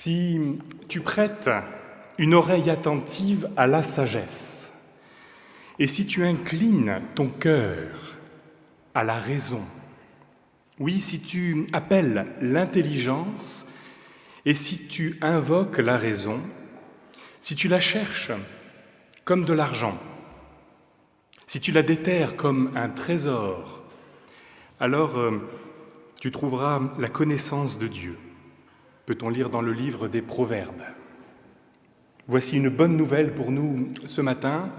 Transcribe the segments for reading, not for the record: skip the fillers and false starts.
Si tu prêtes une oreille attentive à la sagesse, et si tu inclines ton cœur à la raison, oui, si tu appelles l'intelligence, et si tu invoques la raison, si tu la cherches comme de l'argent, si tu la déterres comme un trésor, alors tu trouveras la connaissance de Dieu. Peut-on lire dans le livre des Proverbes. Voici une bonne nouvelle pour nous ce matin,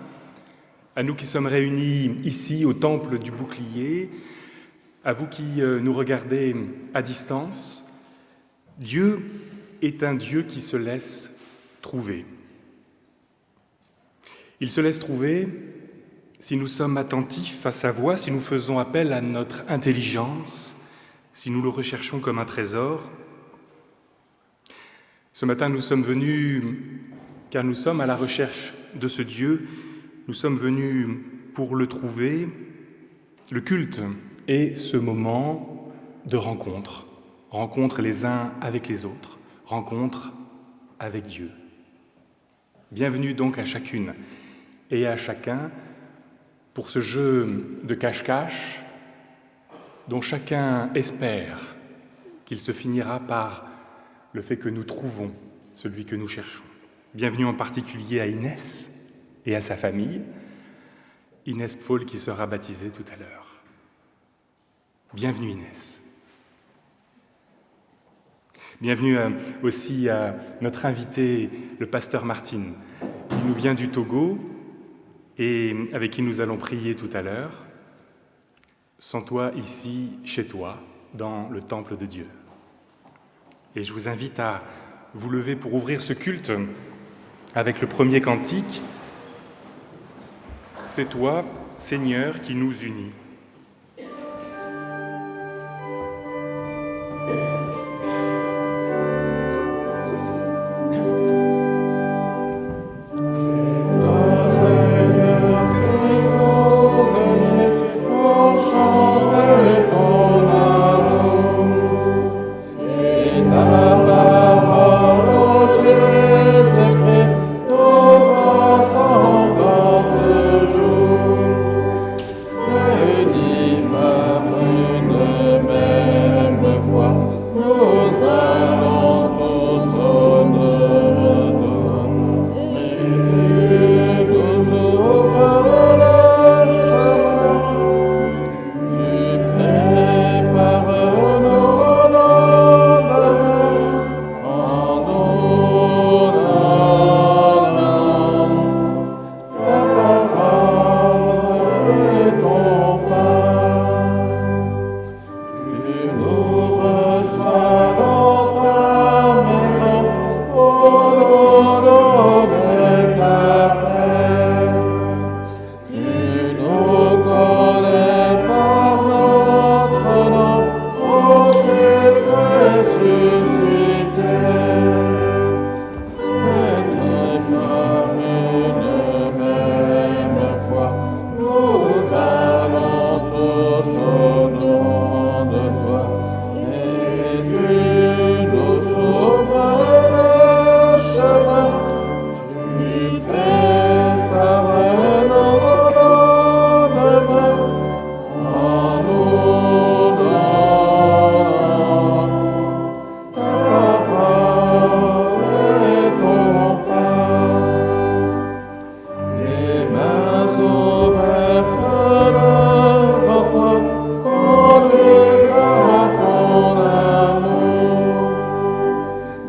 à nous qui sommes réunis ici au Temple du Bouclier, à vous qui nous regardez à distance. Dieu est un Dieu qui se laisse trouver. Il se laisse trouver si nous sommes attentifs à sa voix, si nous faisons appel à notre intelligence, si nous le recherchons comme un trésor. Ce matin, nous sommes venus, car nous sommes à la recherche de ce Dieu, nous sommes venus pour le trouver. Le culte est ce moment de rencontre, rencontre les uns avec les autres, rencontre avec Dieu. Bienvenue donc à chacune et à chacun pour ce jeu de cache-cache dont chacun espère qu'il se finira par le fait que nous trouvons celui que nous cherchons. Bienvenue en particulier à Inès et à sa famille, Inès Paul qui sera baptisée tout à l'heure. Bienvenue Inès. Bienvenue aussi à notre invité, le pasteur Martine, qui nous vient du Togo et avec qui nous allons prier tout à l'heure. Sens-toi ici, chez toi, dans le temple de Dieu. Et je vous invite à vous lever pour ouvrir ce culte avec le premier cantique. C'est toi, Seigneur, qui nous unis.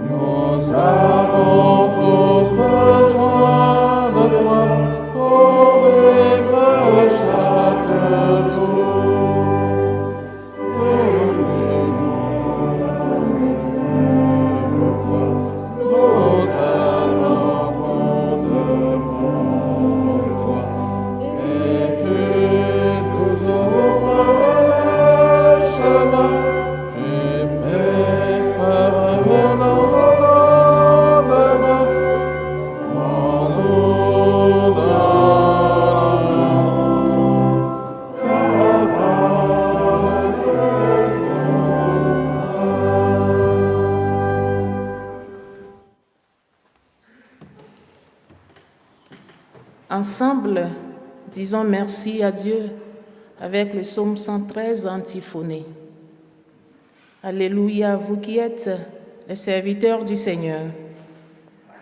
Nous avons tous besoin Ensemble, disons merci à Dieu avec le psaume 113 antiphoné. Alléluia, vous qui êtes les serviteurs du Seigneur.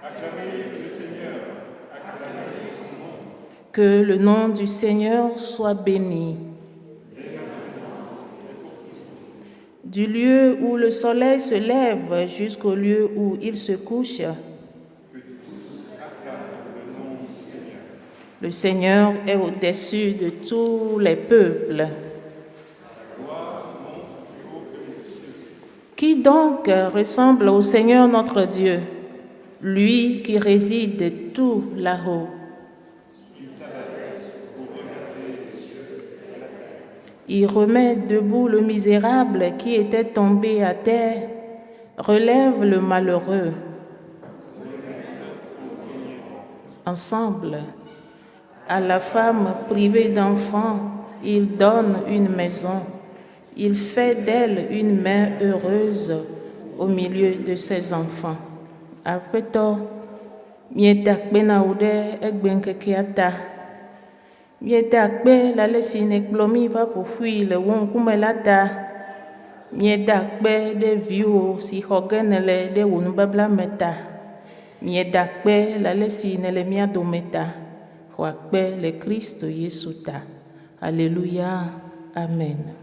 Acclamez le Seigneur, acclamez son nom. Que le nom du Seigneur soit béni. Du lieu où le soleil se lève jusqu'au lieu où il se couche, le Seigneur est au-dessus de tous les peuples. Qui donc ressemble au Seigneur notre Dieu, lui qui réside tout là-haut? Il remet debout le misérable qui était tombé à terre, relève le malheureux. Ensemble, à la femme privée d'enfants, il donne une maison. Il fait d'elle une mère heureuse au milieu de ses enfants. Aƒetɔ, mieda kpe na wò ɖe egbe ŋkekea ta. Mieda kpe le ale si nèkplɔ mí va ƒoƒui le wò ŋkume la ta. Mieda kpe ɖe viwò si xɔ ge nèle ɖe wò nubabla me ta. Mieda kpe le ale si nèle mía dome ta. Xɔ akpe le Kristo Yesu ta. Alléluia. Amen.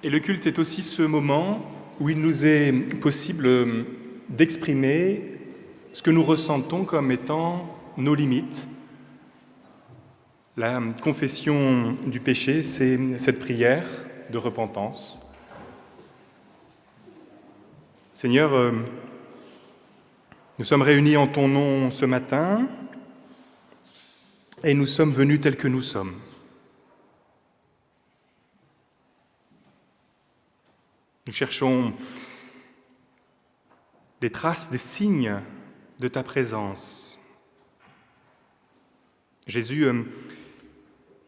Et le culte est aussi ce moment où il nous est possible d'exprimer ce que nous ressentons comme étant nos limites. La confession du péché, c'est cette prière de repentance. Seigneur, nous sommes réunis en ton nom ce matin et nous sommes venus tels que nous sommes. Nous cherchons des traces, des signes de ta présence. Jésus,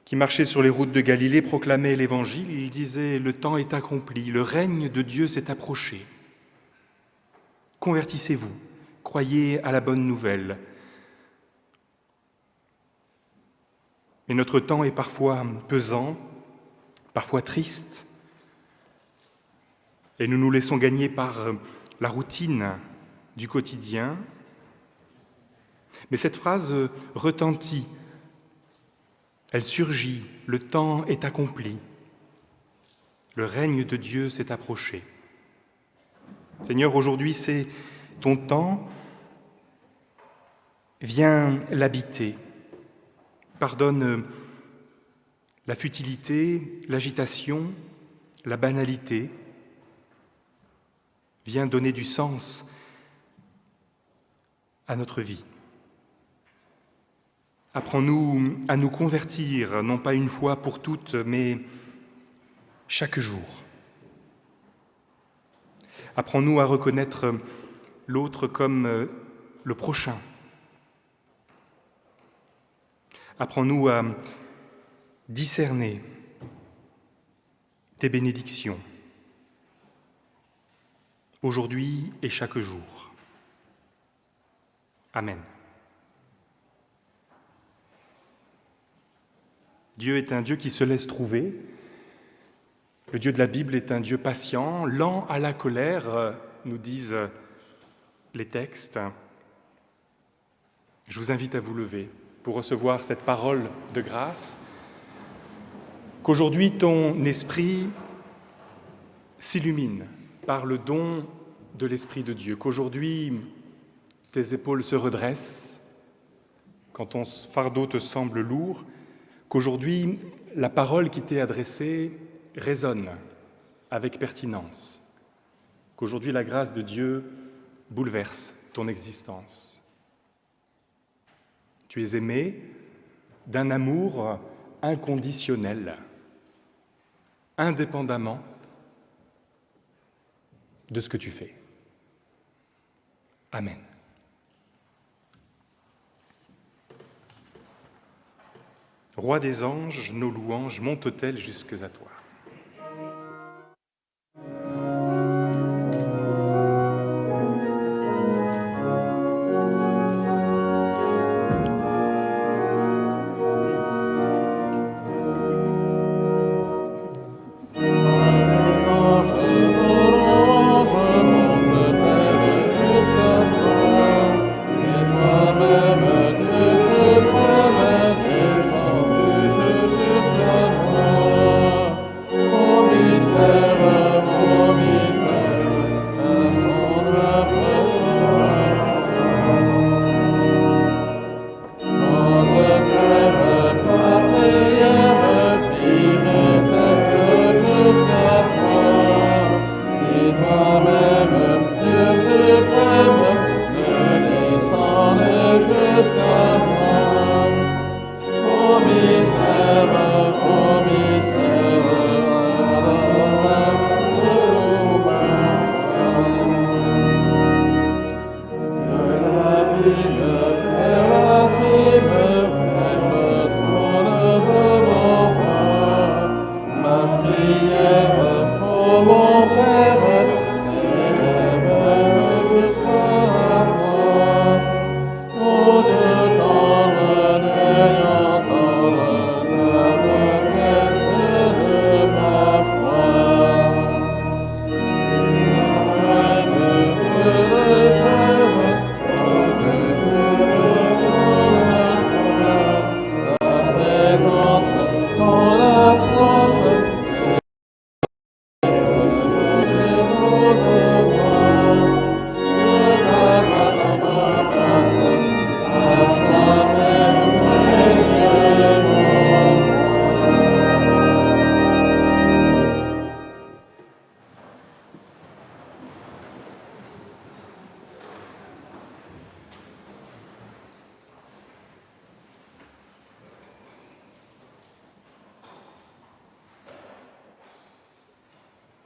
qui marchait sur les routes de Galilée, proclamait l'Évangile. Il disait « Le temps est accompli, le règne de Dieu s'est approché. Convertissez-vous, croyez à la bonne nouvelle. » Mais notre temps est parfois pesant, parfois triste, et nous nous laissons gagner par la routine du quotidien. Mais cette phrase retentit, elle surgit, le temps est accompli, le règne de Dieu s'est approché. Seigneur, aujourd'hui c'est ton temps, viens l'habiter, pardonne la futilité, l'agitation, la banalité, viens donner du sens à notre vie. Apprends-nous à nous convertir, non pas une fois pour toutes, mais chaque jour. Apprends-nous à reconnaître l'autre comme le prochain. Apprends-nous à discerner tes bénédictions, aujourd'hui et chaque jour. Amen. Dieu est un Dieu qui se laisse trouver. Le Dieu de la Bible est un Dieu patient, lent à la colère, nous disent les textes. Je vous invite à vous lever pour recevoir cette parole de grâce, qu'aujourd'hui ton esprit s'illumine par le don de l'Esprit de Dieu, qu'aujourd'hui tes épaules se redressent quand ton fardeau te semble lourd, qu'aujourd'hui la parole qui t'est adressée résonne avec pertinence, qu'aujourd'hui la grâce de Dieu bouleverse ton existence. Tu es aimé d'un amour inconditionnel, indépendamment de ce que tu fais. Amen. Roi des anges, nos louanges montent-elles jusque à toi.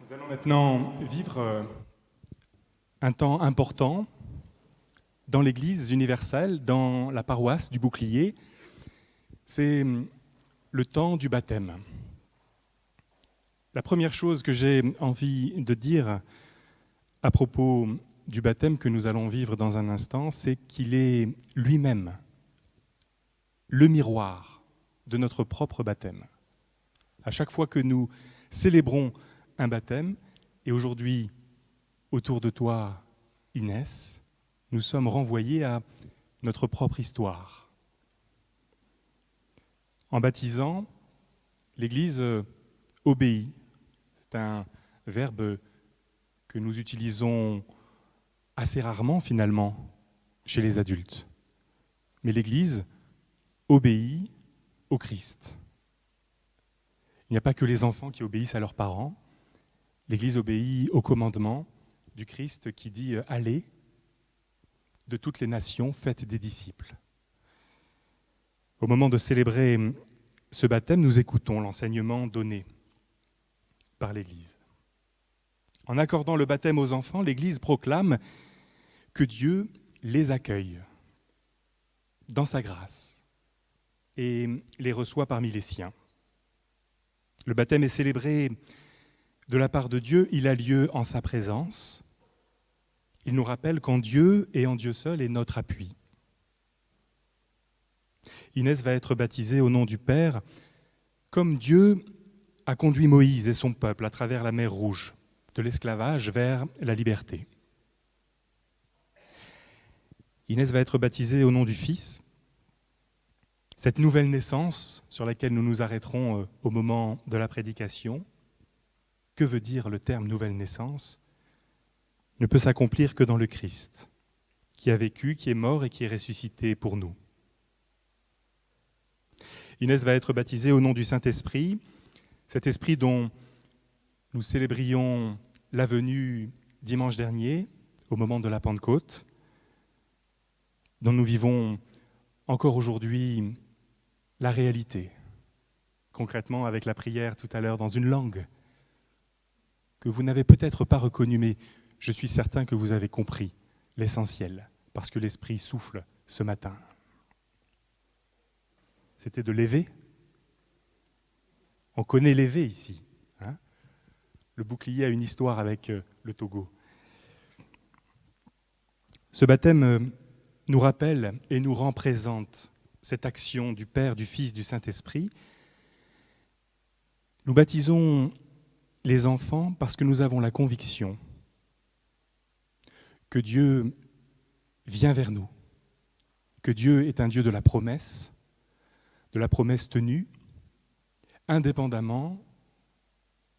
Nous allons maintenant vivre un temps important dans l'Église universelle, dans la paroisse du Bouclier. C'est le temps du baptême. La première chose que j'ai envie de dire à propos du baptême que nous allons vivre dans un instant, c'est qu'il est lui-même le miroir de notre propre baptême. À chaque fois que nous célébrons un baptême, et aujourd'hui, autour de toi, Inès, nous sommes renvoyés à notre propre histoire. En baptisant, l'Église obéit. C'est un verbe que nous utilisons assez rarement finalement chez les adultes. Mais l'Église obéit au Christ. Il n'y a pas que les enfants qui obéissent à leurs parents. L'Église obéit au commandement du Christ qui dit « Allez, de toutes les nations, faites des disciples ». Au moment de célébrer ce baptême, nous écoutons l'enseignement donné par l'Église. En accordant le baptême aux enfants, l'Église proclame que Dieu les accueille dans sa grâce et les reçoit parmi les siens. Le baptême est célébré de la part de Dieu, il a lieu en sa présence. Il nous rappelle qu'en Dieu et en Dieu seul est notre appui. Inès va être baptisée au nom du Père, comme Dieu a conduit Moïse et son peuple à travers la mer Rouge, de l'esclavage vers la liberté. Inès va être baptisée au nom du Fils. Cette nouvelle naissance sur laquelle nous nous arrêterons au moment de la prédication, que veut dire le terme nouvelle naissance, ne peut s'accomplir que dans le Christ, qui a vécu, qui est mort et qui est ressuscité pour nous. Inès va être baptisée au nom du Saint-Esprit, cet esprit dont nous célébrions la venue dimanche dernier, au moment de la Pentecôte, dont nous vivons encore aujourd'hui la réalité, concrètement avec la prière tout à l'heure dans une langue que vous n'avez peut-être pas reconnue, mais je suis certain que vous avez compris l'essentiel, parce que l'Esprit souffle ce matin. C'était de l'évé. On connaît l'évé ici. Hein, le bouclier a une histoire avec le Togo. Ce baptême nous rappelle et nous rend présente cette action du Père, du Fils, du Saint-Esprit. Nous baptisons les enfants parce que nous avons la conviction que Dieu vient vers nous, que Dieu est un Dieu de la promesse tenue, indépendamment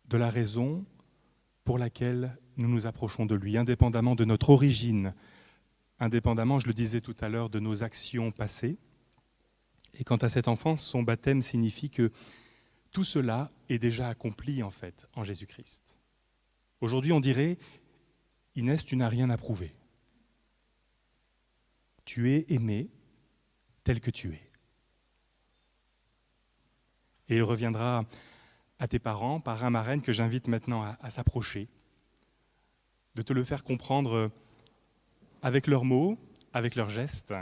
de la raison pour laquelle nous nous approchons de lui, indépendamment de notre origine, indépendamment, je le disais tout à l'heure, de nos actions passées. Et quant à cet enfant, son baptême signifie que tout cela est déjà accompli en fait en Jésus-Christ. Aujourd'hui, on dirait, Inès, tu n'as rien à prouver. Tu es aimé tel que tu es. Et il reviendra à tes parents, parrain, marraine, que j'invite maintenant à s'approcher, de te le faire comprendre avec leurs mots, avec leurs gestes.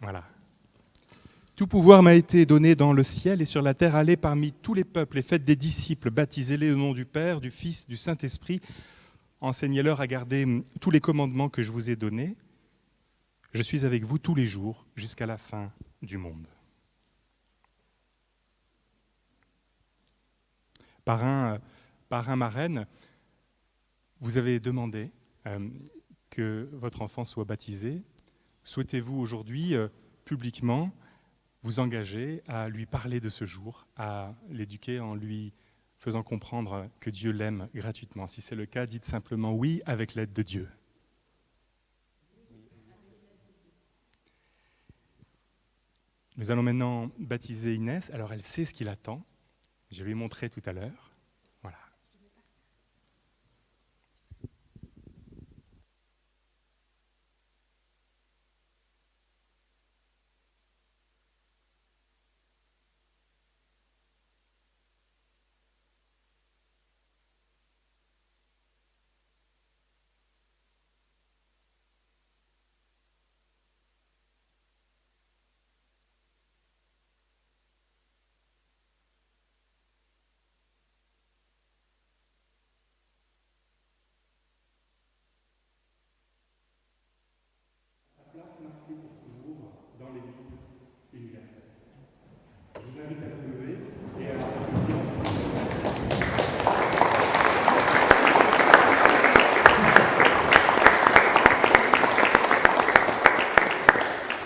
Voilà. Tout pouvoir m'a été donné dans le ciel et sur la terre. Allez parmi tous les peuples et faites des disciples, baptisez-les au nom du Père, du Fils, du Saint-Esprit. Enseignez-leur à garder tous les commandements que je vous ai donnés. Je suis avec vous tous les jours jusqu'à la fin du monde. Parrain, marraine, vous avez demandé que votre enfant soit baptisé. Souhaitez-vous aujourd'hui, publiquement, vous engager à lui parler de ce jour, à l'éduquer en lui faisant comprendre que Dieu l'aime gratuitement? Si c'est le cas, dites simplement oui avec l'aide de Dieu. Nous allons maintenant baptiser Inès. Alors elle sait ce qui l'attend. Je lui ai montré tout à l'heure. Voilà.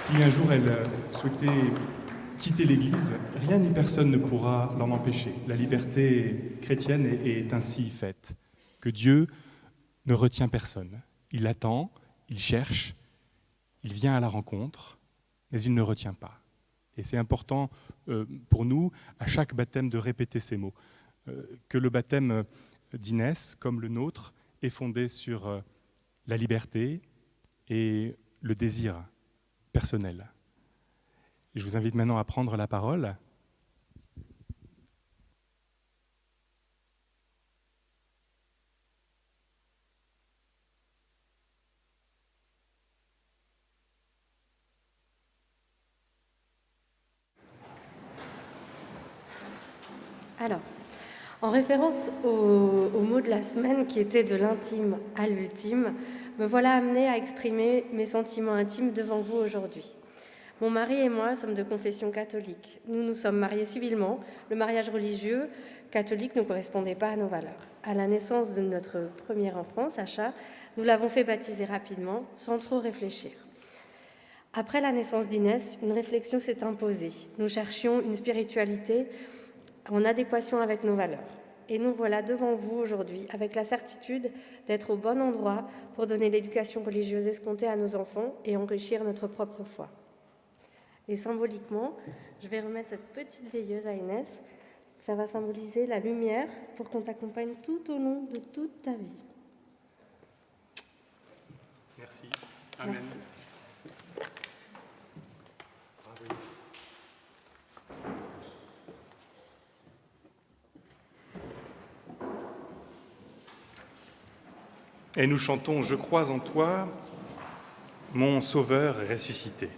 Si un jour elle souhaitait quitter l'Église, rien ni personne ne pourra l'en empêcher. La liberté chrétienne est ainsi faite, que Dieu ne retient personne. Il attend, il cherche, il vient à la rencontre, mais il ne retient pas. Et c'est important pour nous, à chaque baptême, de répéter ces mots. Que le baptême d'Inès, comme le nôtre, est fondé sur la liberté et le désir personnel. Et je vous invite maintenant à prendre la parole. Alors, en référence au mot de la semaine qui était de l'intime à l'ultime, me voilà amenée à exprimer mes sentiments intimes devant vous aujourd'hui. Mon mari et moi sommes de confession catholique. Nous nous sommes mariés civilement. Le mariage religieux catholique ne correspondait pas à nos valeurs. À la naissance de notre premier enfant, Sacha, nous l'avons fait baptiser rapidement, sans trop réfléchir. Après la naissance d'Inès, une réflexion s'est imposée. Nous cherchions une spiritualité en adéquation avec nos valeurs. Et nous voilà devant vous aujourd'hui avec la certitude d'être au bon endroit pour donner l'éducation religieuse escomptée à nos enfants et enrichir notre propre foi. Et symboliquement, je vais remettre cette petite veilleuse à Inès. Ça va symboliser la lumière pour qu'on t'accompagne tout au long de toute ta vie. Merci. Amen. Merci. Et nous chantons « Je crois en toi, mon Sauveur ressuscité ».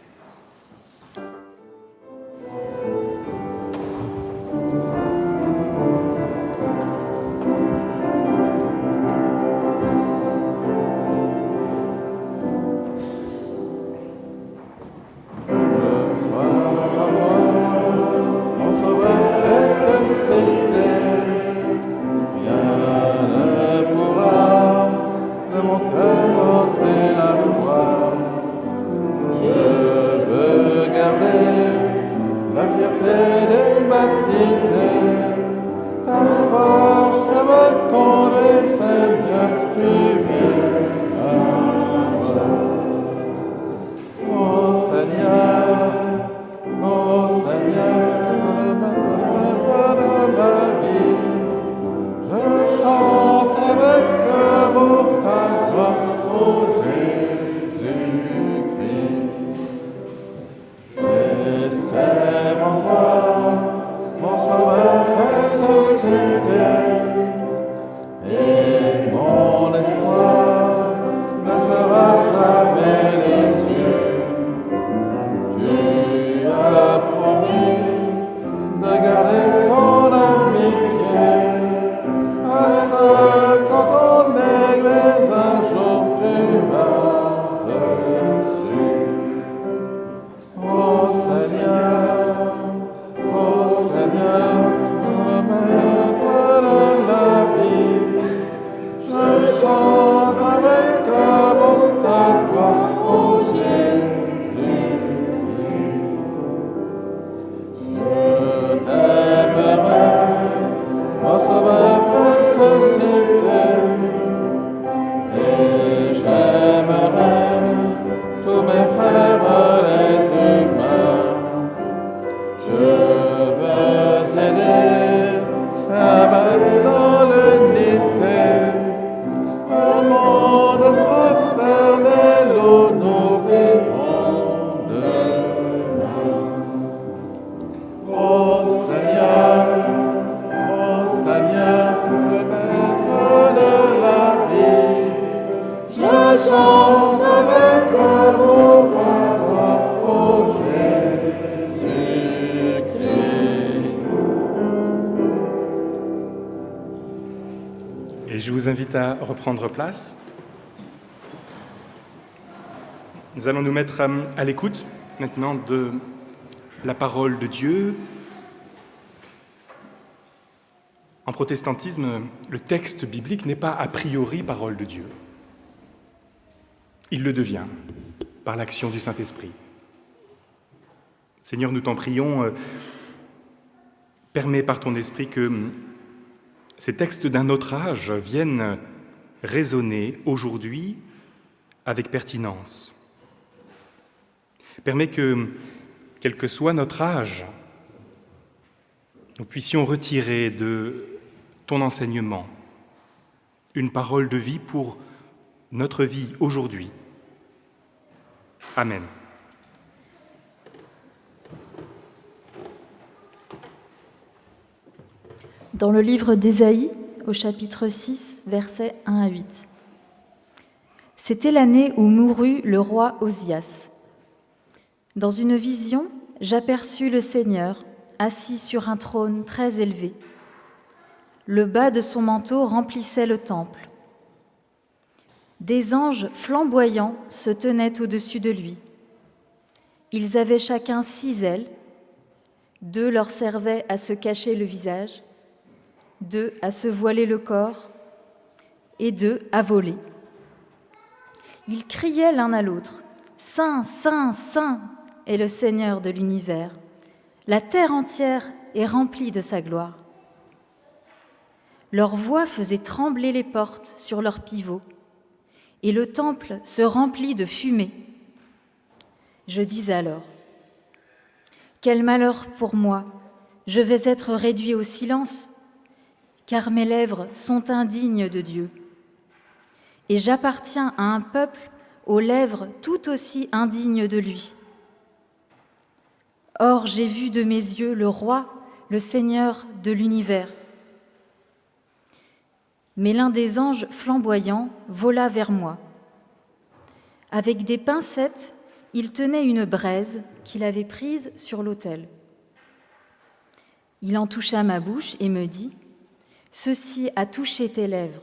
Et je vous invite à reprendre place. Nous allons nous mettre à l'écoute maintenant de la parole de Dieu. En protestantisme, le texte biblique n'est pas a priori parole de Dieu. Il le devient par l'action du Saint-Esprit. Seigneur, nous t'en prions, permets par ton esprit que ces textes d'un autre âge viennent résonner aujourd'hui avec pertinence. Permets que, quel que soit notre âge, nous puissions retirer de ton enseignement une parole de vie pour notre vie aujourd'hui. Amen. Dans le livre d'Ésaïe, au chapitre 6, versets 1 à 8. C'était l'année où mourut le roi Osias. Dans une vision, j'aperçus le Seigneur, assis sur un trône très élevé. Le bas de son manteau remplissait le temple. Des anges flamboyants se tenaient au-dessus de lui. Ils avaient chacun 6 ailes. 2 leur servaient à se cacher le visage, 2 à se voiler le corps et 2 à voler. Ils criaient l'un à l'autre, « Saint, Saint, Saint est le Seigneur de l'univers. La terre entière est remplie de sa gloire. » Leur voix faisait trembler les portes sur leurs pivots, et le temple se remplit de fumée. Je dis alors, « Quel malheur pour moi, je vais être réduit au silence, car mes lèvres sont indignes de Dieu. Et j'appartiens à un peuple aux lèvres tout aussi indignes de lui. Or j'ai vu de mes yeux le roi, le Seigneur de l'univers. » Mais l'un des anges flamboyants vola vers moi. Avec des pincettes, il tenait une braise qu'il avait prise sur l'autel. Il en toucha ma bouche et me dit, « Ceci a touché tes lèvres.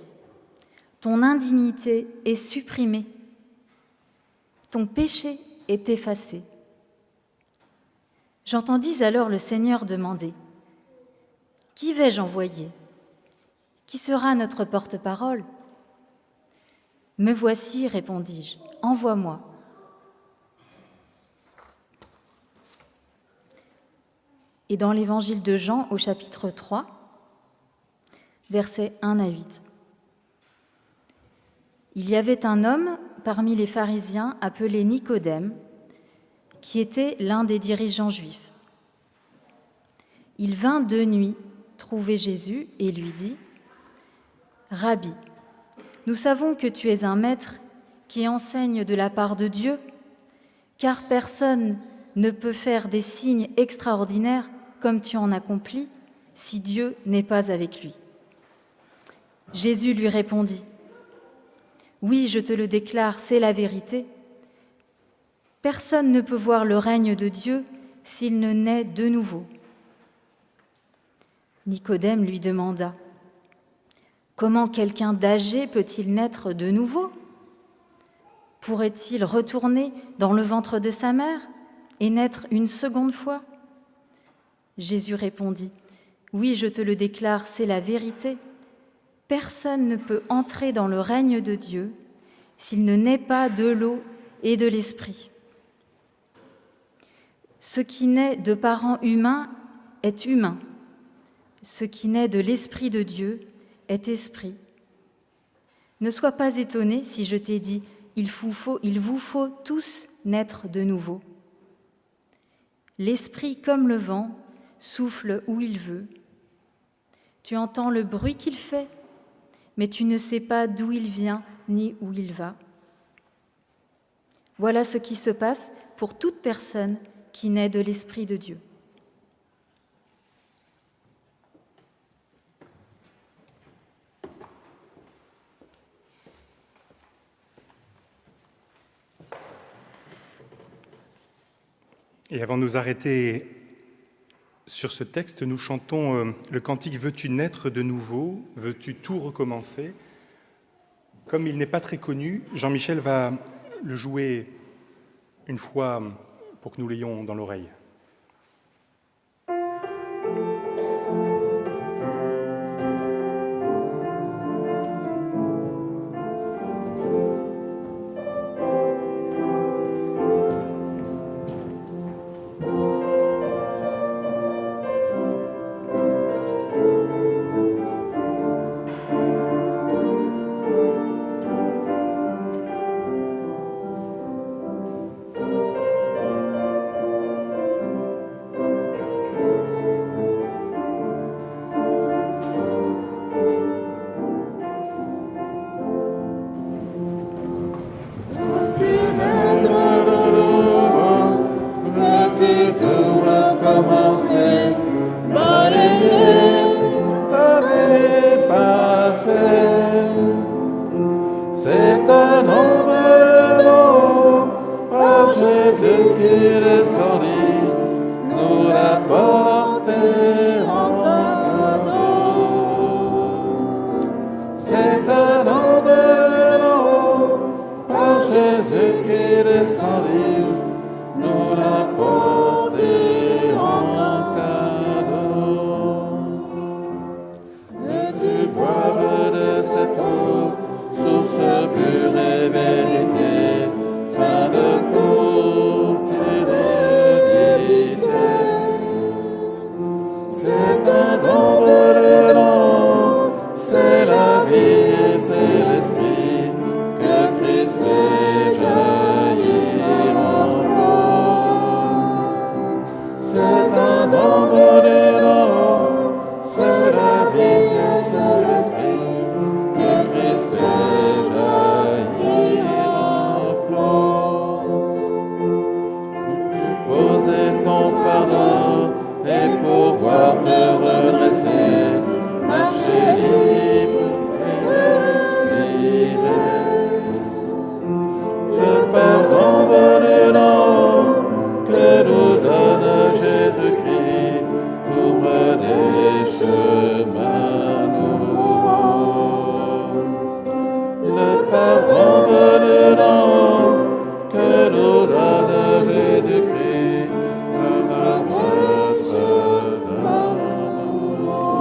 Ton indignité est supprimée. Ton péché est effacé. » J'entendis alors le Seigneur demander, « Qui vais-je envoyer ? Qui sera notre porte-parole ? » Me voici, répondis-je, envoie-moi. Et dans l'évangile de Jean, au chapitre 3, versets 1 à 8. Il y avait un homme parmi les pharisiens appelé Nicodème, qui était l'un des dirigeants juifs. Il vint de nuit trouver Jésus et lui dit, « Rabbi, nous savons que tu es un maître qui enseigne de la part de Dieu, car personne ne peut faire des signes extraordinaires comme tu en accomplis si Dieu n'est pas avec lui. » Jésus lui répondit, « Oui, je te le déclare, c'est la vérité. Personne ne peut voir le règne de Dieu s'il ne naît de nouveau. » Nicodème lui demanda, « Comment quelqu'un d'âgé peut-il naître de nouveau ? Pourrait-il retourner dans le ventre de sa mère et naître une seconde fois ? » Jésus répondit, « Oui, je te le déclare, c'est la vérité. Personne ne peut entrer dans le règne de Dieu s'il ne naît pas de l'eau et de l'esprit. Ce qui naît de parents humains est humain. Ce qui naît de l'Esprit de Dieu est esprit. Ne sois pas étonné si je t'ai dit, il vous faut tous naître de nouveau. L'Esprit, comme le vent, souffle où il veut. Tu entends le bruit qu'il fait, mais tu ne sais pas d'où il vient ni où il va. Voilà ce qui se passe pour toute personne qui naît de l'Esprit de Dieu. » Et avant de nous arrêter sur ce texte, nous chantons le cantique « Veux-tu naître de nouveau ? Veux-tu tout recommencer ?» Comme il n'est pas très connu, Jean-Michel va le jouer une fois pour que nous l'ayons dans l'oreille. qui descendit, nous l'a porté en cadeau. C'est un enveloppe par Jésus qui descendit, nous l'a porté en cadeau. Veux-tu boire de cette eau, source pure et vérité, fin de toute divinité. C'est un don venant, c'est la vie et c'est l'esprit que Christ fait jaillir en flot. C'est un don venant, c'est la vie et c'est l'esprit que Christ fait jaillir en flot. Poser ton fardeau et pouvoir te redresser, marcher libre et respirer. Le pardon venant que nous donne Jésus-Christ ouvre des chemins nouveaux. Le pardon venant que nous donne Jésus-Christ ouvre des chemins nouveaux.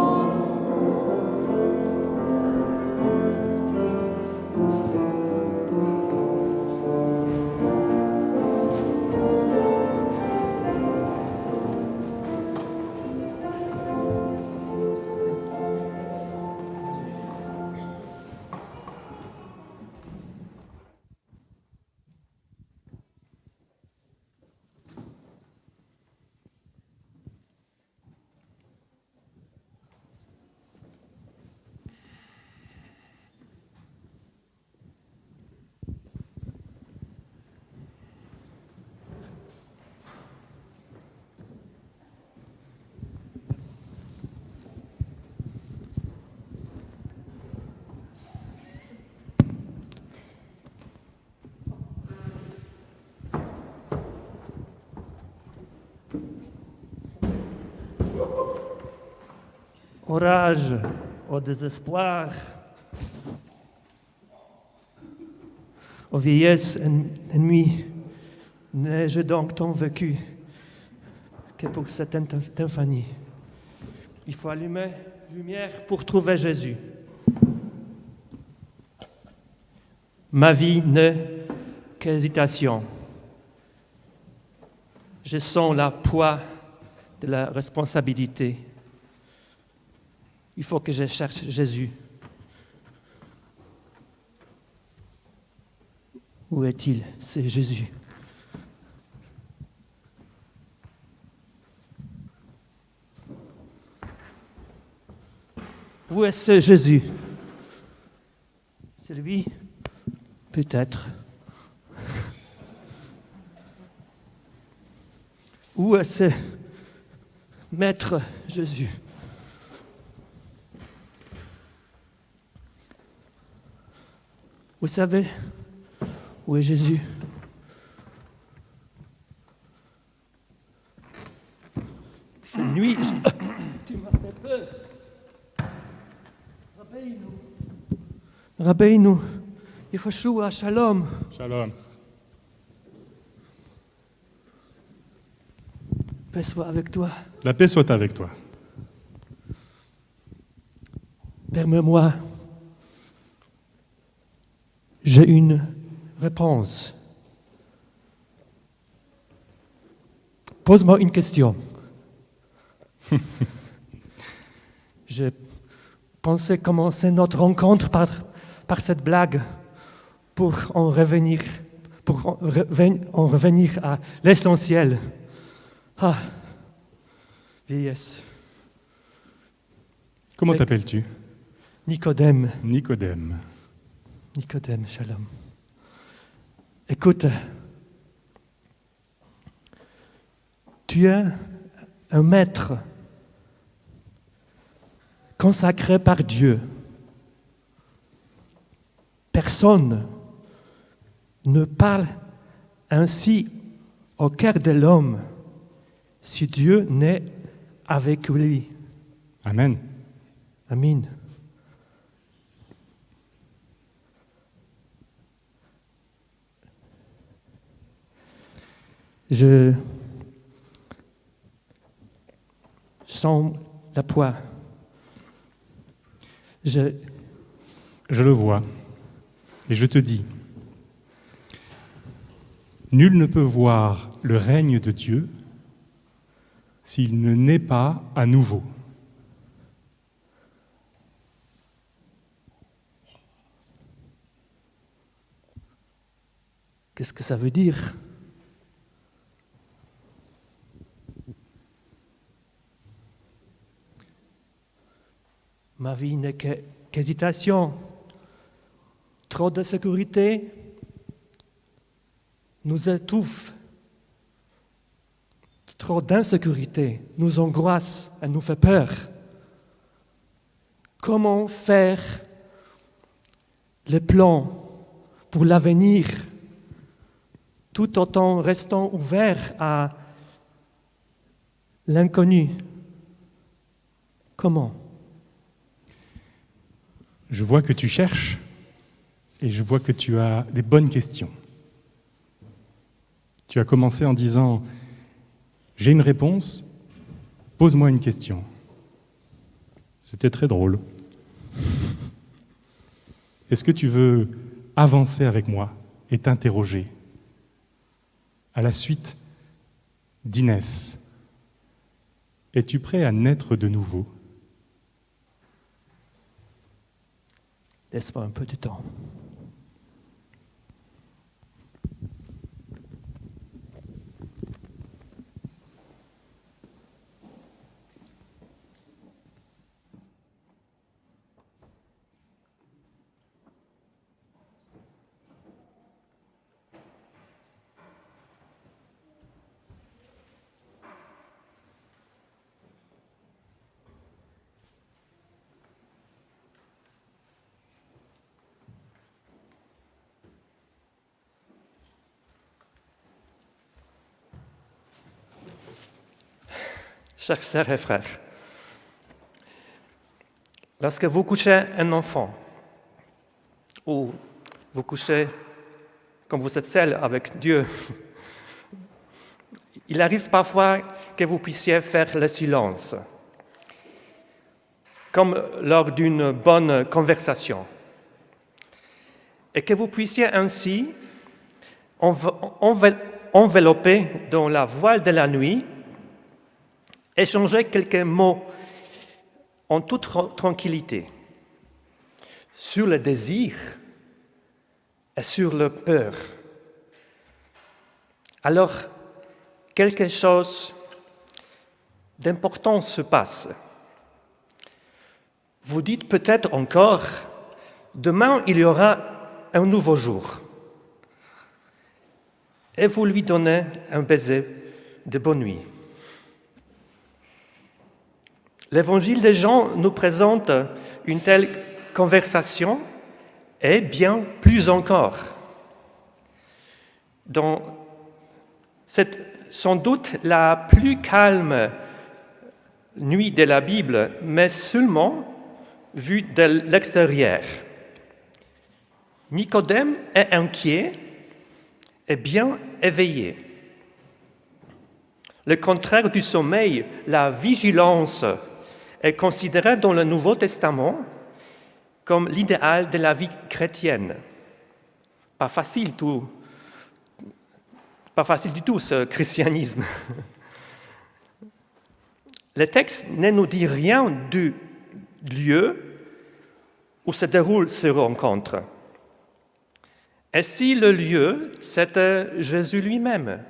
Au rage, au désespoir, aux vieillesses ennemies, n'ai-je donc tant vécu que pour cette infamie. Il faut allumer lumière pour trouver Jésus. Ma vie n'est qu'hésitation. Je sens le poids de la responsabilité. Il faut que je cherche Jésus. Où est-il? C'est Jésus. Où est ce Jésus? C'est lui? Peut-être. Où est ce Maître Jésus? Vous savez où est Jésus? Il fait nuit. Tu m'as fait peur. Réveille-nous. Réveille-nous. Yehoshua, shalom. Shalom. Paix soit avec toi. La paix soit avec toi. Permets-moi. J'ai une réponse. Pose-moi une question. Je pensais commencer notre rencontre par cette blague pour en revenir à l'essentiel. Ah, vieillesse. Comment t'appelles-tu? Nicodème. Nicodème. Nicodème, shalom. Écoute, tu es un maître consacré par Dieu. Personne ne parle ainsi au cœur de l'homme si Dieu n'est avec lui. Amen. Amen. Je sens la poix. Je le vois, et je te dis, nul ne peut voir le règne de Dieu s'il ne naît pas à nouveau. Qu'est-ce que ça veut dire? Ma vie n'est qu'hésitation. Trop de sécurité nous étouffe. Trop d'insécurité nous angoisse et nous fait peur. Comment faire les plans pour l'avenir tout en restant ouvert à l'inconnu? Comment? Je vois que tu cherches et je vois que tu as des bonnes questions. Tu as commencé en disant « J'ai une réponse, pose-moi une question ». C'était très drôle. Est-ce que tu veux avancer avec moi et t'interroger à la suite d'Inès? Es-tu prêt à naître de nouveau? Laisse-moi un peu de temps. Chers sœurs et frères, lorsque vous couchez un enfant, ou vous couchez comme vous êtes seul avec Dieu, il arrive parfois que vous puissiez faire le silence, comme lors d'une bonne conversation, et que vous puissiez ainsi envelopper dans la voile de la nuit, échanger quelques mots en toute tranquillité sur le désir et sur la peur. Alors, quelque chose d'important se passe. Vous dites peut-être encore, demain il y aura un nouveau jour. Et vous lui donnez un baiser de bonne nuit. L'évangile de Jean nous présente une telle conversation et bien plus encore. Dans cette sans doute la plus calme nuit de la Bible, mais seulement vue de l'extérieur. Nicodème est inquiet et bien éveillé. Le contraire du sommeil, la vigilance, est considéré dans le Nouveau Testament comme l'idéal de la vie chrétienne. Pas facile du tout ce christianisme. Le texte ne nous dit rien du lieu où se déroule ce rencontre. Et si le lieu, c'était Jésus lui-même?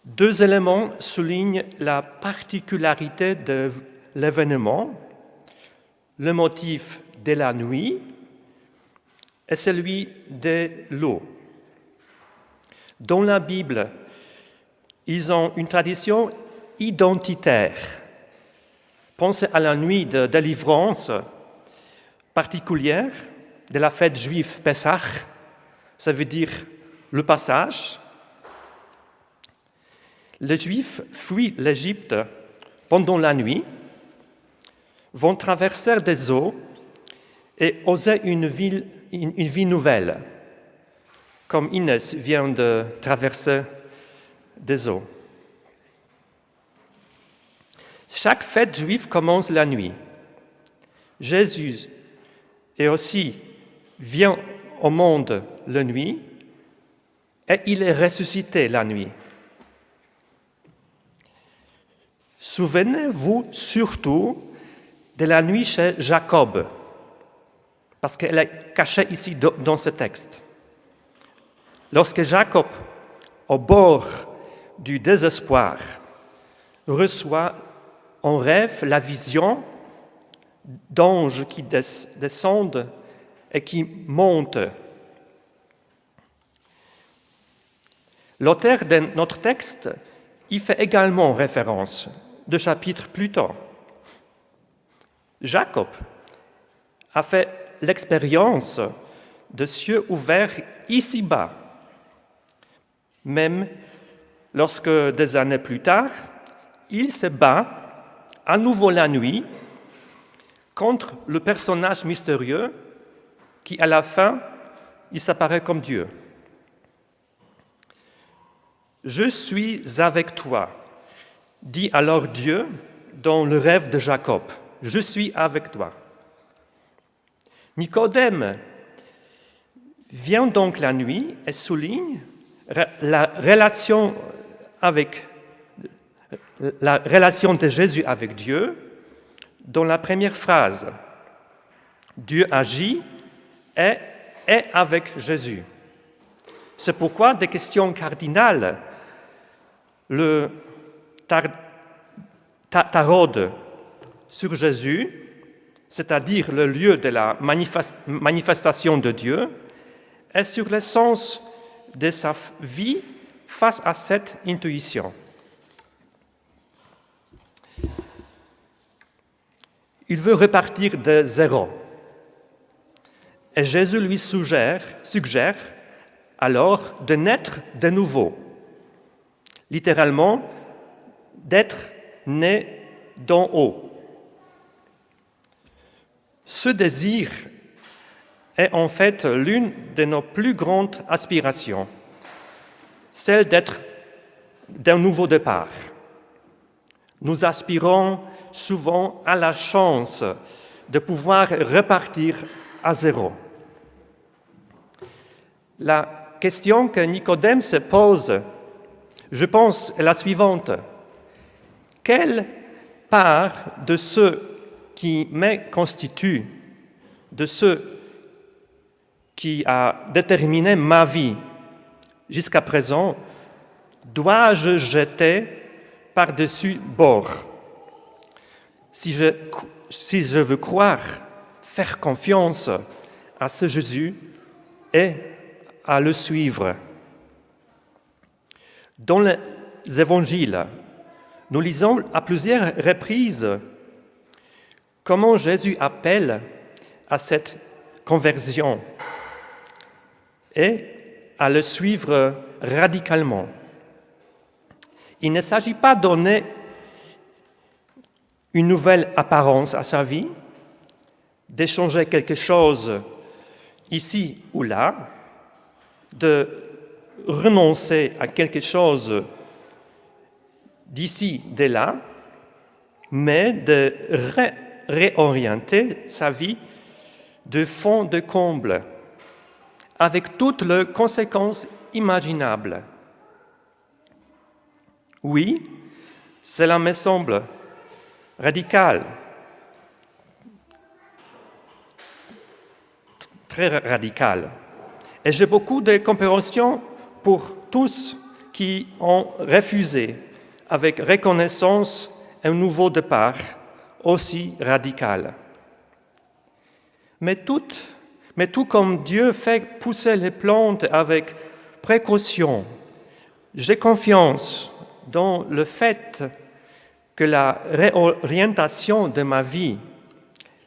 Deux éléments soulignent la particularité de l'événement, le motif de la nuit et celui de l'eau. Dans la Bible, ils ont une tradition identitaire. Pensez à la nuit de délivrance particulière de la fête juive Pessah, ça veut dire Le passage, les Juifs fuient l'Égypte pendant la nuit, vont traverser des eaux et oser une vie nouvelle, comme Inès vient de traverser des eaux. Chaque fête juive commence la nuit. Jésus est aussi vient au monde la nuit et il est ressuscité la nuit. Souvenez-vous surtout de la nuit chez Jacob, parce qu'elle est cachée ici dans ce texte. Lorsque Jacob, au bord du désespoir, reçoit en rêve la vision d'anges qui descendent et qui montent. L'auteur de notre texte y fait également référence 2 chapitres plus tard. Jacob a fait l'expérience de cieux ouverts ici-bas, même lorsque des années plus tard, il se bat à nouveau la nuit contre le personnage mystérieux qui, à la fin, il s'apparaît comme Dieu. « Je suis avec toi », dit alors Dieu dans le rêve de Jacob. « Je suis avec toi ». Nicodème vient donc la nuit et souligne la relation de Jésus avec Dieu dans la première phrase. Dieu agit et est avec Jésus. C'est pourquoi des questions cardinales, le tarot sur Jésus, c'est-à-dire le lieu de la manifestation de Dieu, et sur le sens de sa vie face à cette intuition. Il veut repartir de zéro. Et Jésus lui suggère alors de naître de nouveau. Littéralement, d'être né d'en haut. Ce désir est en fait l'une de nos plus grandes aspirations, celle d'être d'un nouveau départ. Nous aspirons souvent à la chance de pouvoir repartir à zéro. La question que Nicodème se pose, je pense, est la suivante. Quelle part de ce qui me constitue, de ce qui a déterminé ma vie jusqu'à présent, dois-je jeter par-dessus bord? Si je veux croire, faire confiance à ce Jésus et à le suivre. Dans les évangiles, nous lisons à plusieurs reprises comment Jésus appelle à cette conversion et à le suivre radicalement. Il ne s'agit pas de donner une nouvelle apparence à sa vie, d'échanger quelque chose ici ou là, de renoncer à quelque chose d'ici, de là, mais de réorienter sa vie de fond de comble, avec toutes les conséquences imaginables. Oui, cela me semble radical, très radical. Et j'ai beaucoup de compréhension pour tous qui ont refusé, avec reconnaissance, un nouveau départ aussi radical. Mais tout comme Dieu fait pousser les plantes avec précaution, j'ai confiance dans le fait que la réorientation de ma vie,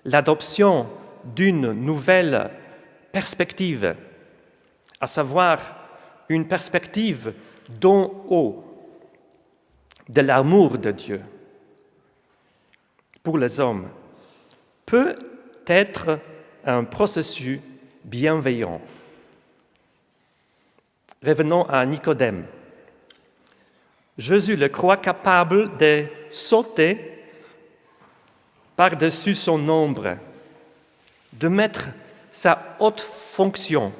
l'adoption d'une nouvelle perspective, à savoir une perspective d'en haut de l'amour de Dieu pour les hommes peut être un processus bienveillant. Revenons à Nicodème. Jésus le croit capable de sauter par-dessus son ombre, de mettre sa haute fonction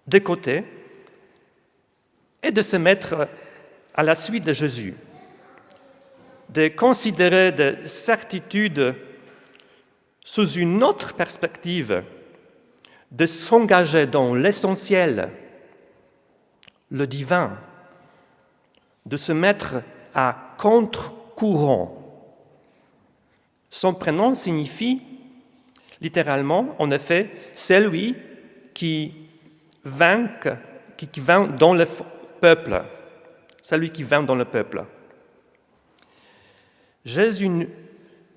de côté et de se mettre à la suite de Jésus, de considérer de certitude sous une autre perspective, de s'engager dans l'essentiel, le divin, de se mettre à contre-courant. Son prénom signifie littéralement, en effet, celui qui vainc dans le peuple. Celui qui vainc dans le peuple. Jésus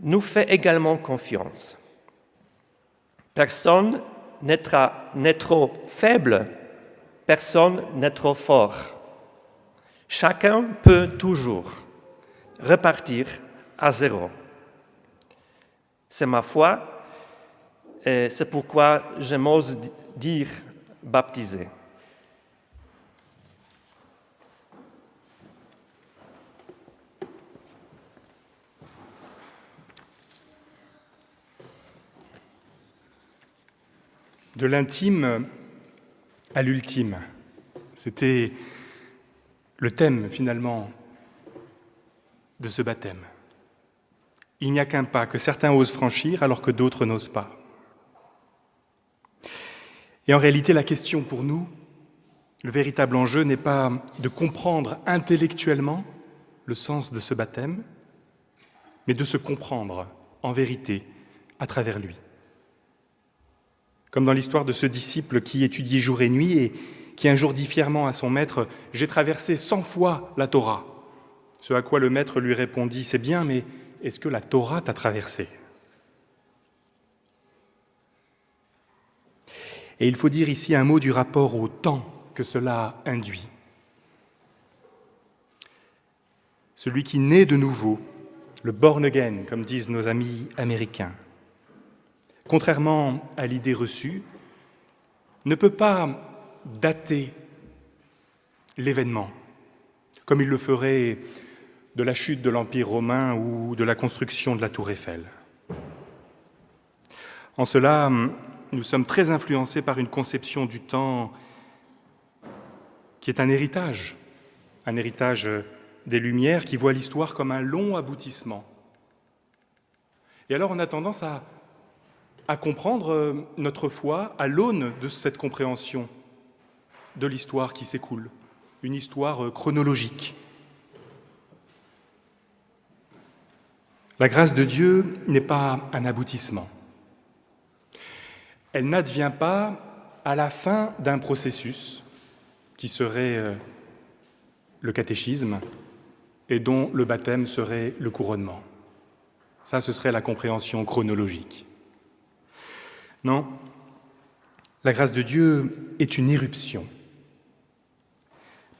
nous fait également confiance. Personne n'est trop faible, personne n'est trop fort. Chacun peut toujours repartir à zéro. C'est ma foi et c'est pourquoi je m'ose dire baptisé. De l'intime à l'ultime. C'était le thème, finalement, de ce baptême. Il n'y a qu'un pas que certains osent franchir alors que d'autres n'osent pas. Et en réalité, la question pour nous, le véritable enjeu n'est pas de comprendre intellectuellement le sens de ce baptême, mais de se comprendre en vérité à travers lui. Comme dans l'histoire de ce disciple qui étudiait jour et nuit et qui un jour dit fièrement à son maître « J'ai traversé 100 fois la Torah ». Ce à quoi le maître lui répondit « C'est bien, mais est-ce que la Torah t'a traversé ?» Et il faut dire ici un mot du rapport au temps que cela induit. Celui qui naît de nouveau, le born again, comme disent nos amis américains, contrairement à l'idée reçue, ne peut pas dater l'événement, comme il le ferait de la chute de l'Empire romain ou de la construction de la Tour Eiffel. En cela, nous sommes très influencés par une conception du temps qui est un héritage des Lumières qui voit l'histoire comme un long aboutissement. Et alors on a tendance à comprendre notre foi à l'aune de cette compréhension de l'histoire qui s'écoule, une histoire chronologique. La grâce de Dieu n'est pas un aboutissement. Elle n'advient pas à la fin d'un processus qui serait le catéchisme et dont le baptême serait le couronnement. Ça, ce serait la compréhension chronologique. Non, la grâce de Dieu est une irruption.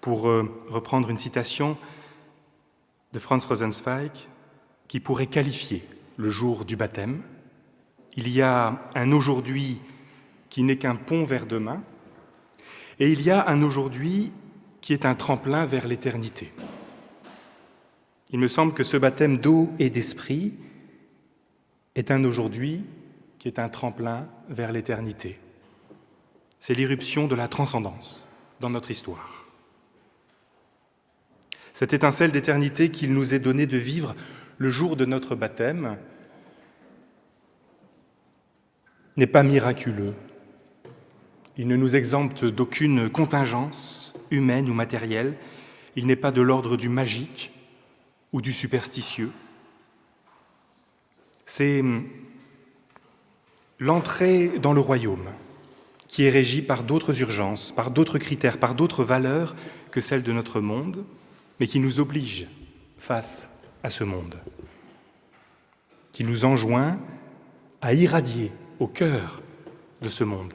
Pour reprendre une citation de Franz Rosenzweig, qui pourrait qualifier le jour du baptême, il y a un aujourd'hui qui n'est qu'un pont vers demain, et il y a un aujourd'hui qui est un tremplin vers l'éternité. Il me semble que ce baptême d'eau et d'esprit est un aujourd'hui qui est un tremplin vers l'éternité. C'est l'irruption de la transcendance dans notre histoire. Cette étincelle d'éternité qu'il nous est donné de vivre le jour de notre baptême n'est pas miraculeux. Il ne nous exempte d'aucune contingence humaine ou matérielle. Il n'est pas de l'ordre du magique ou du superstitieux. C'est l'entrée dans le royaume qui est régie par d'autres urgences, par d'autres critères, par d'autres valeurs que celles de notre monde, mais qui nous oblige face à ce monde, qui nous enjoint à irradier au cœur de ce monde,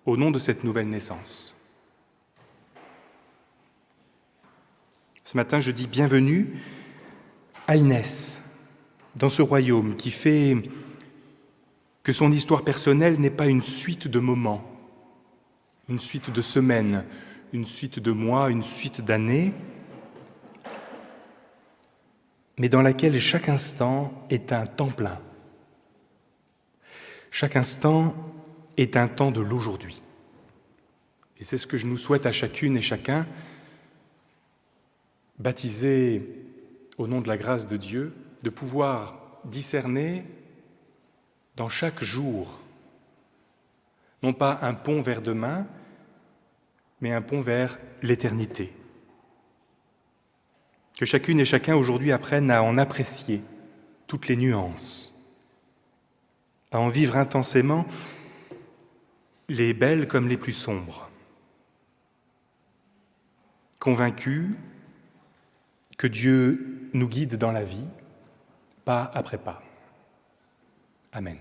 au nom de cette nouvelle naissance. Ce matin, je dis bienvenue à Inès, dans ce royaume qui fait que son histoire personnelle n'est pas une suite de moments, une suite de semaines, une suite de mois, une suite d'années, mais dans laquelle chaque instant est un temps plein. Chaque instant est un temps de l'aujourd'hui. Et c'est ce que je nous souhaite à chacune et chacun, baptisés au nom de la grâce de Dieu, de pouvoir discerner dans chaque jour, non pas un pont vers demain, mais un pont vers l'éternité. Que chacune et chacun aujourd'hui apprenne à en apprécier toutes les nuances, à en vivre intensément les belles comme les plus sombres, convaincus que Dieu nous guide dans la vie, pas après pas. Amen.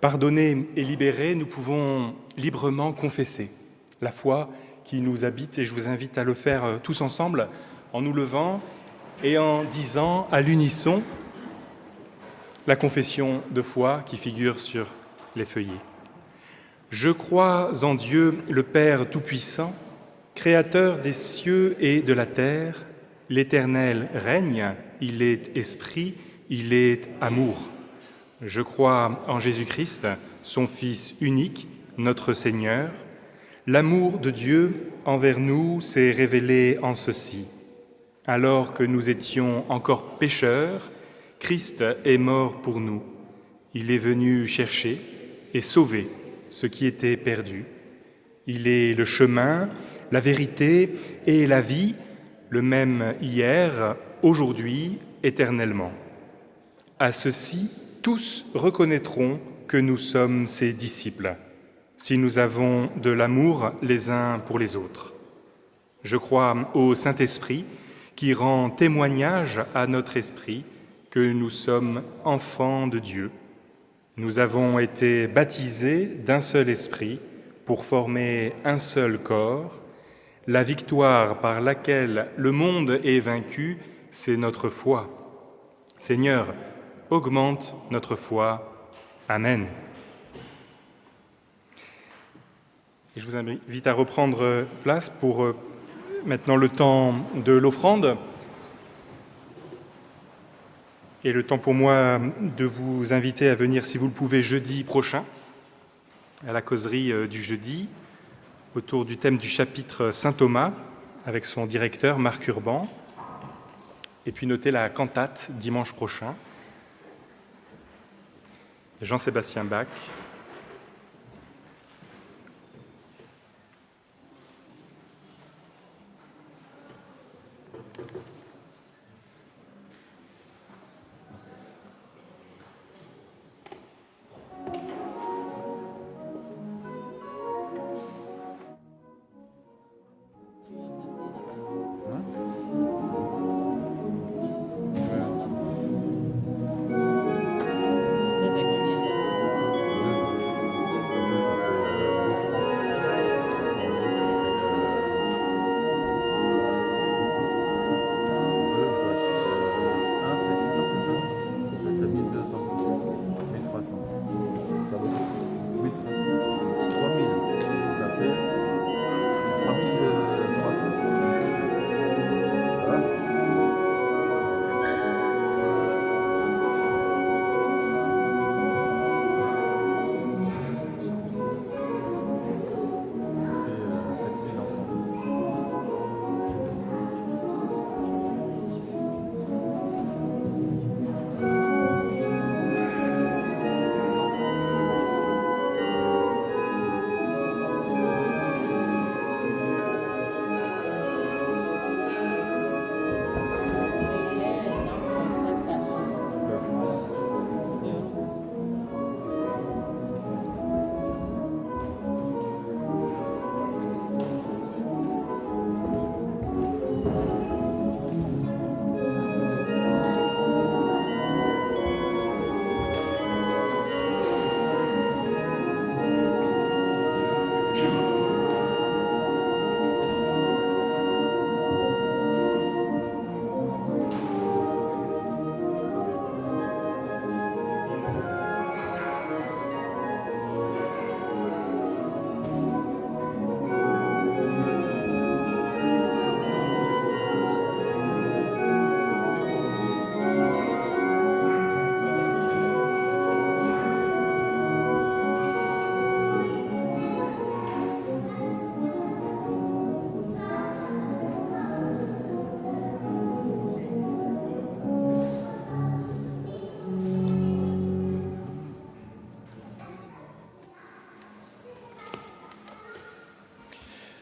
Pardonnés et libérés, nous pouvons librement confesser la foi qui nous habite et je vous invite à le faire tous ensemble en nous levant et en disant à l'unisson la confession de foi qui figure sur les feuillets. Je crois en Dieu, le Père Tout-Puissant, Créateur des cieux et de la terre. L'Éternel règne, il est esprit, il est amour. Je crois en Jésus-Christ, son Fils unique, notre Seigneur. L'amour de Dieu envers nous s'est révélé en ceci. Alors que nous étions encore pécheurs, Christ est mort pour nous. Il est venu chercher et sauver ce qui était perdu. Il est le chemin, la vérité et la vie. le même hier, aujourd'hui, éternellement. À ceci, tous reconnaîtront que nous sommes ses disciples, si nous avons de l'amour les uns pour les autres. Je crois au Saint-Esprit qui rend témoignage à notre esprit que nous sommes enfants de Dieu. Nous avons été baptisés d'un seul esprit pour former un seul corps. La victoire par laquelle le monde est vaincu, c'est notre foi. Seigneur, augmente notre foi. Amen. Et je vous invite à reprendre place pour maintenant le temps de l'offrande et le temps pour moi de vous inviter à venir, si vous le pouvez, jeudi prochain, à la causerie du jeudi, autour du thème du chapitre Saint-Thomas, avec son directeur Marc Urban, et puis notez la cantate dimanche prochain, Jean-Sébastien Bach.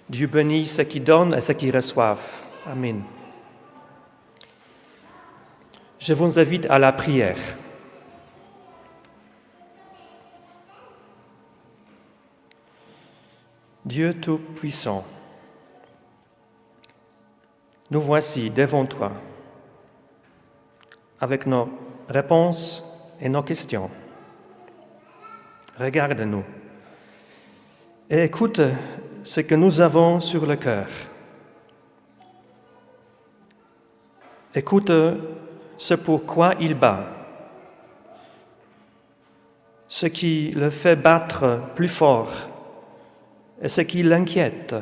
Dieu bénit ceux qui donnent et ceux qui reçoivent. Amen. Je vous invite à la prière. Dieu Tout-Puissant, nous voici devant toi, avec nos réponses et nos questions. Regarde-nous et écoute ce que nous avons sur le cœur. Écoute ce pourquoi il bat, ce qui le fait battre plus fort et ce qui l'inquiète.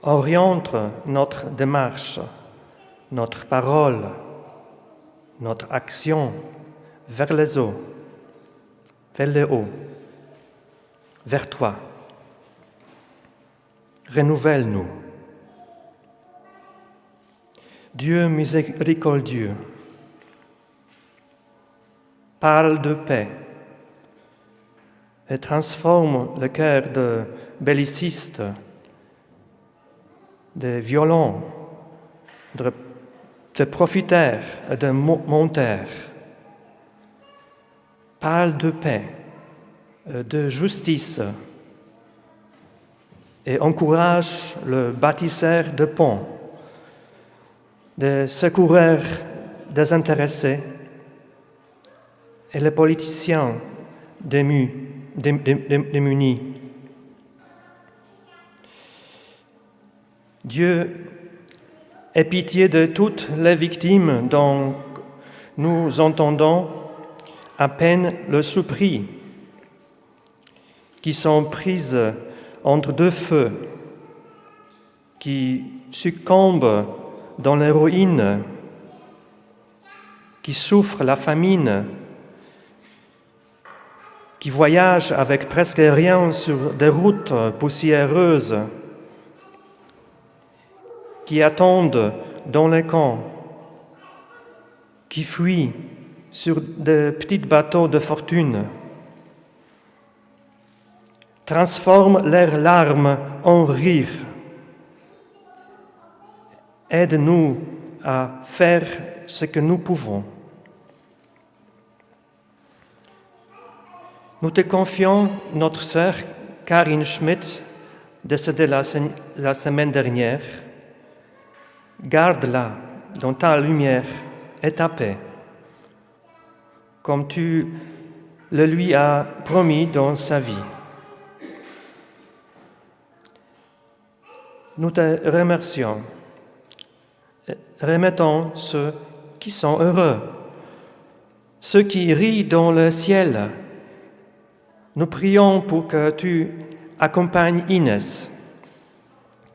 Oriente notre démarche, notre parole, notre action vers les eaux, vers le haut, vers toi. Renouvelle-nous. Dieu miséricordieux, parle de paix et transforme le cœur de belliciste de violents, de profiteurs et de menteurs. Parle de paix, de justice et encourage le bâtisseur de ponts, de secoureurs désintéressés et les politiciens démunis. Dieu ait pitié de toutes les victimes dont nous entendons à peine le surpris, qui sont prises entre deux feux, qui succombent dans les ruines, qui souffrent la famine, qui voyagent avec presque rien sur des routes poussiéreuses, qui attendent dans les camps, qui fuient sur des petits bateaux de fortune, transforment leurs larmes en rire. Aide-nous à faire ce que nous pouvons. Nous te confions notre sœur Karine Schmidt, décédée la semaine dernière. Garde-la dans ta lumière et ta paix, comme tu le lui as promis dans sa vie. Nous te remercions. Remettons ceux qui sont heureux, ceux qui rient dans le ciel. Nous prions pour que tu accompagnes Inès,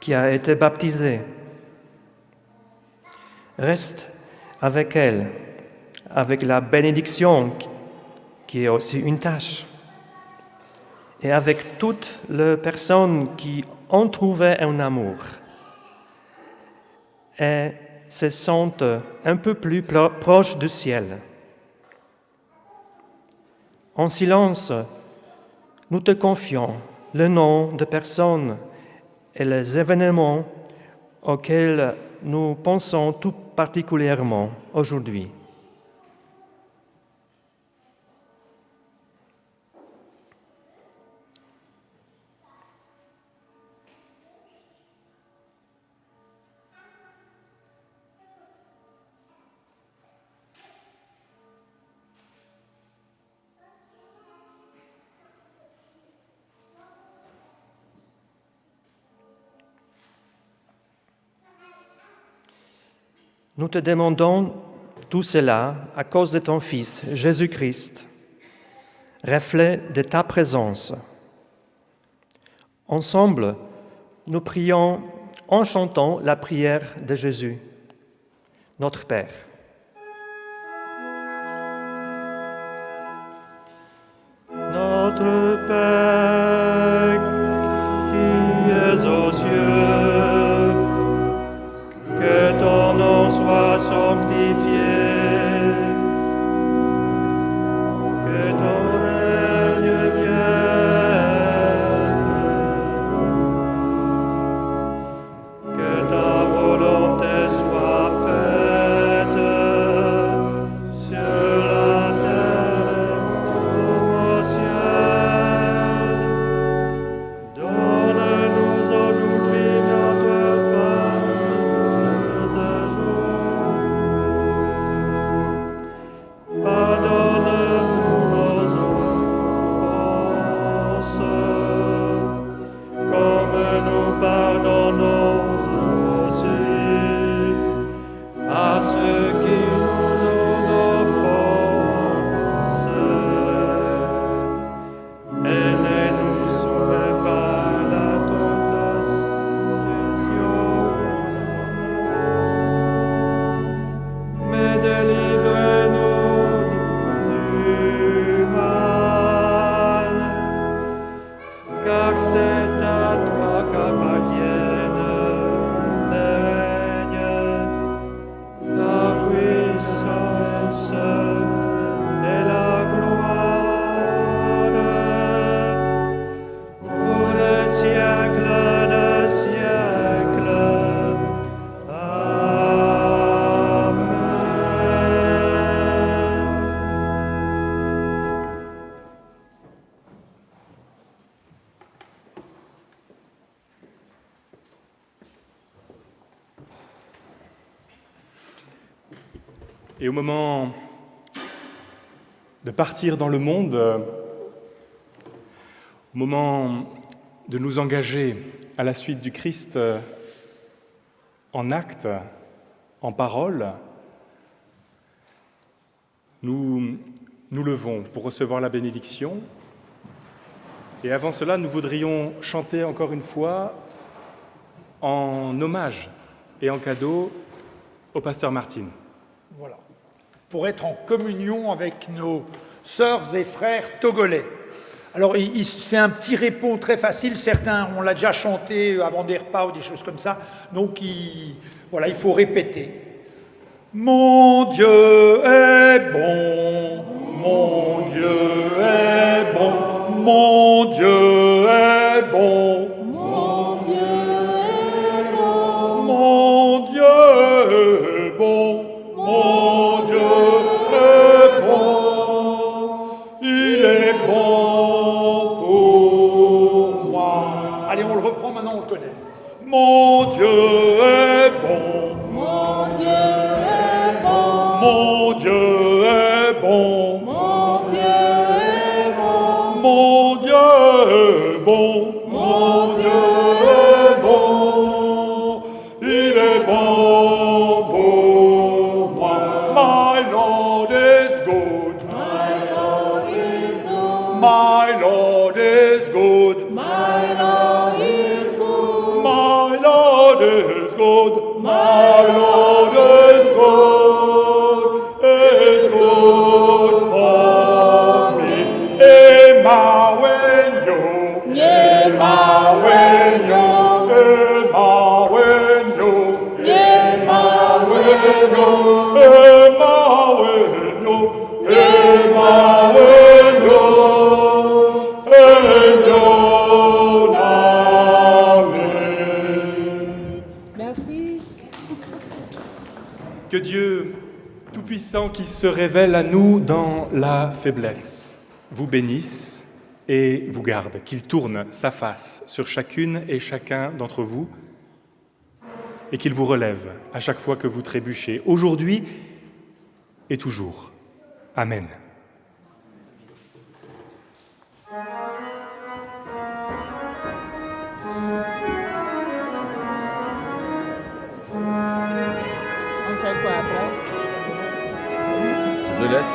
qui a été baptisée. Reste avec elle, avec la bénédiction qui est aussi une tâche, et avec toutes les personnes qui ont trouvé un amour et se sentent un peu plus proches du ciel. En silence, nous te confions le nom de personnes et les événements auxquels nous pensons tout particulièrement aujourd'hui. Nous te demandons tout cela à cause de ton Fils, Jésus-Christ, reflet de ta présence. Ensemble, nous prions en chantant la prière de Jésus, notre Père. Notre Père qui es aux cieux, que ton nom soit sanctifié, que ton règne vienne, que ta volonté soit faite sur la terre comme au ciel. Et au moment de partir dans le monde, au moment de nous engager à la suite du Christ en actes, en paroles, nous nous levons pour recevoir la bénédiction. Et avant cela, nous voudrions chanter encore une fois en hommage et en cadeau au pasteur Martin. Voilà. Pour être en communion avec nos sœurs et frères togolais. Alors, c'est un petit répond très facile. Certains, on l'a déjà chanté avant des repas ou des choses comme ça. Donc, voilà, il faut répéter. Mon Dieu est bon, mon Dieu est bon, mon Dieu est bon. Mon Dieu est bon. Mon Dieu est bon, mon Dieu est bon, il est bon pour moi. Allez, on le reprend maintenant, on le connaît. Mon Dieu est bon, Mon Dieu est bon. mon Dieu est bon, Mon Dieu est bon. mon Dieu est bon, mon Dieu est bon, il est bon pour moi. My Lord is good, My Lord is good. my Lord is good, My Lord is good. my Lord is good, my Lord is good for me. Emmanuel, Emmanuel, Merci. Que Dieu Tout-Puissant qui se révèle à nous dans la faiblesse vous bénisse et vous garde, qu'il tourne sa face sur chacune et chacun d'entre vous et qu'il vous relève à chaque fois que vous trébuchez, aujourd'hui et toujours. Amen. On fait quoi après? Je te laisse.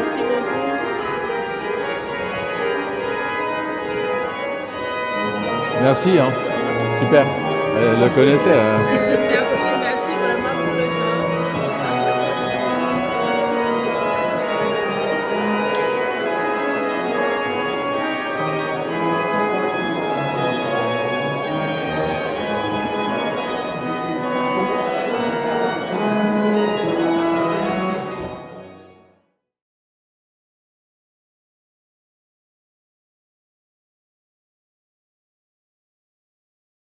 Merci beaucoup. Merci, hein. Super. Elle le connaissait. Merci.